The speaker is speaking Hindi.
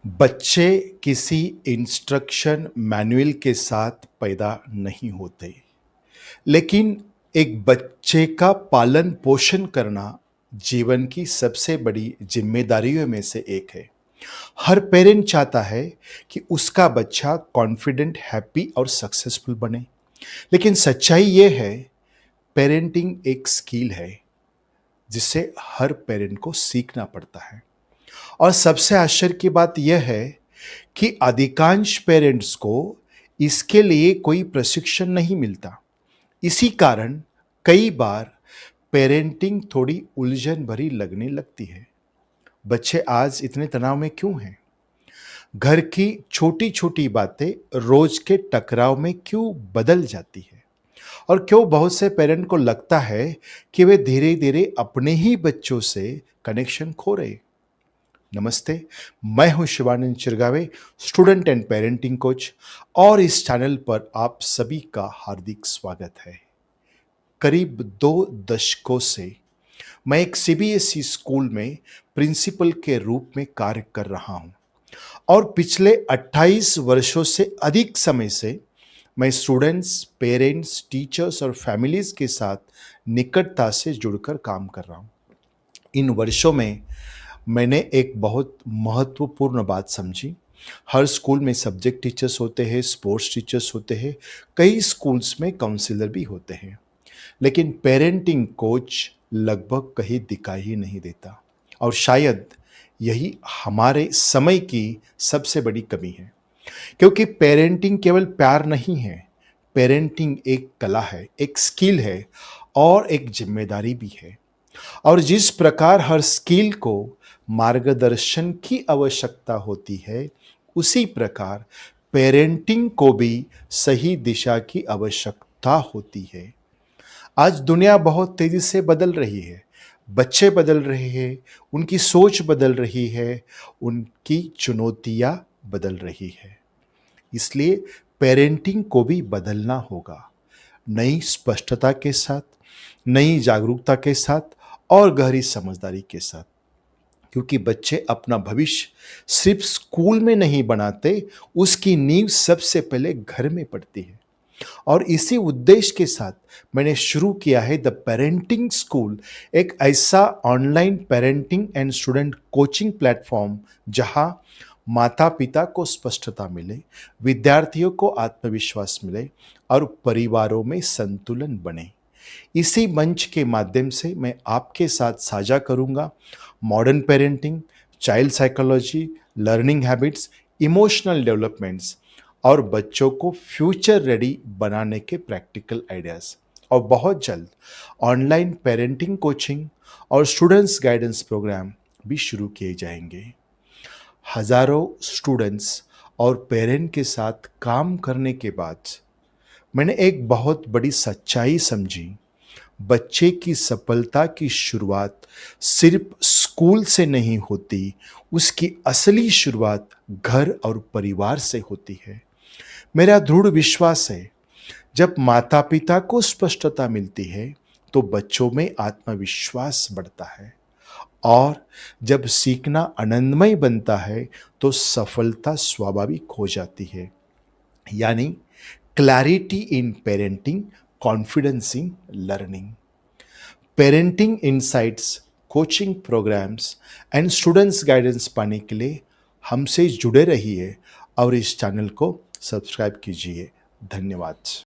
बच्चे किसी इंस्ट्रक्शन मैनुअल के साथ पैदा नहीं होते, लेकिन एक बच्चे का पालन पोषण करना जीवन की सबसे बड़ी जिम्मेदारियों में से एक है। हर पेरेंट चाहता है कि उसका बच्चा कॉन्फिडेंट, हैप्पी और सक्सेसफुल बने। लेकिन सच्चाई ये है, पेरेंटिंग एक स्किल है जिसे हर पेरेंट को सीखना पड़ता है। और सबसे आश्चर्य की बात यह है कि अधिकांश पेरेंट्स को इसके लिए कोई प्रशिक्षण नहीं मिलता। इसी कारण कई बार पेरेंटिंग थोड़ी उलझन भरी लगने लगती है। बच्चे आज इतने तनाव में क्यों हैं? घर की छोटी छोटी बातें रोज के टकराव में क्यों बदल जाती है? और क्यों बहुत से पेरेंट को लगता है कि वे धीरे धीरे अपने ही बच्चों से कनेक्शन खो रहे? नमस्ते, मैं हूं Shivanand Chirgave, student and parenting coach, और इस चैनल पर आप सभी का हार्दिक स्वागत है। करीब 2 दशकों से मैं एक सीबीएसई स्कूल में प्रिंसिपल के रूप में कार्य कर रहा हूं, और पिछले 28 वर्षों से अधिक समय से मैं स्टूडेंट्स, पेरेंट्स, टीचर्स और फैमिलीज के साथ निकटता से जुड़कर काम कर रहा हूं। इन वर्षों में मैंने एक बहुत महत्वपूर्ण बात समझी। हर स्कूल में सब्जेक्ट टीचर्स होते हैं, स्पोर्ट्स टीचर्स होते हैं, कई स्कूल्स में काउंसलर भी होते हैं, लेकिन पेरेंटिंग कोच लगभग कहीं दिखाई ही नहीं देता। और शायद यही हमारे समय की सबसे बड़ी कमी है, क्योंकि पेरेंटिंग केवल प्यार नहीं है। पेरेंटिंग एक कला है, एक स्किल है और एक जिम्मेदारी भी है। और जिस प्रकार हर स्किल को मार्गदर्शन की आवश्यकता होती है, उसी प्रकार पेरेंटिंग को भी सही दिशा की आवश्यकता होती है। आज दुनिया बहुत तेजी से बदल रही है। बच्चे बदल रहे हैं, उनकी सोच बदल रही है, उनकी चुनौतियां बदल रही है। इसलिए पेरेंटिंग को भी बदलना होगा, नई स्पष्टता के साथ, नई जागरूकता के साथ और गहरी समझदारी के साथ। क्योंकि बच्चे अपना भविष्य सिर्फ स्कूल में नहीं बनाते, उसकी नींव सबसे पहले घर में पड़ती है। और इसी उद्देश्य के साथ मैंने शुरू किया है द पेरेंटिंग स्कूल, एक ऐसा online parenting and student coaching platform जहां माता पिता को स्पष्टता मिले, विद्यार्थियों को आत्मविश्वास मिले और परिवारों में संतुलन बने। इसी मंच के माध्यम से मैं आपके साथ साझा करूंगा modern parenting, child psychology, learning habits, emotional developments और बच्चों को फ्यूचर रेडी बनाने के प्रैक्टिकल आइडियाज। और बहुत जल्द ऑनलाइन पेरेंटिंग कोचिंग और स्टूडेंट्स गाइडेंस प्रोग्राम भी शुरू किए जाएंगे। हजारों स्टूडेंट्स और पेरेंट के साथ काम करने के बाद मैंने एक बहुत बड़ी सच्चाई समझी। बच्चे की सफलता की शुरुआत सिर्फ स्कूल से नहीं होती, उसकी असली शुरुआत घर और परिवार से होती है। मेरा दृढ़ विश्वास है, जब माता पिता को स्पष्टता मिलती है तो बच्चों में आत्मविश्वास बढ़ता है, और जब सीखना आनंदमय बनता है तो सफलता स्वाभाविक हो जाती है। यानी clarity in parenting, confidence in learning. Parenting insights, coaching programmes and students guidance पाने के लिए हमसे जुड़े रहिए और इस चैनल को सब्सक्राइब कीजिए। धन्यवाद।